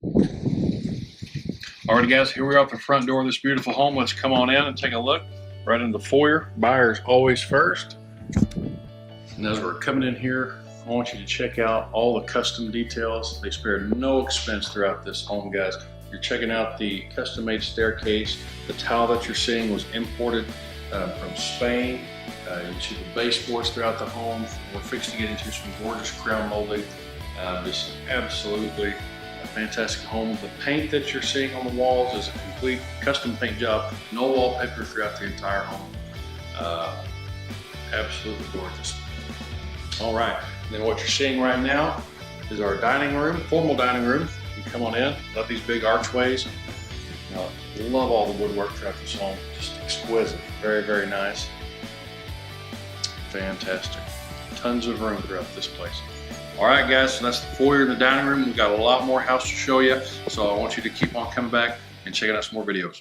Alright guys, here we are at the front door of this beautiful home. Let's come on in and take a look right in the foyer. Buyers always first. And as we're coming in here, I want you to check out all the custom details. They spared no expense throughout this home, guys. You're checking out the custom-made staircase. The tile that you're seeing was imported from Spain. You see the baseboards throughout the home. We're fixing to get into some gorgeous crown molding. This is absolutely a fantastic home. The paint that you're seeing on the walls is a complete custom paint job. No wallpaper throughout the entire home. Absolutely gorgeous. All right, then what you're seeing right now is our dining room, formal dining room. You come on in, love these big archways. Love all the woodwork throughout this home, just exquisite, very, very nice. Fantastic, tons of room throughout this place. All right guys, so that's the foyer and the dining room. We've got a lot more house to show you, so I want you to keep on coming back and checking out some more videos.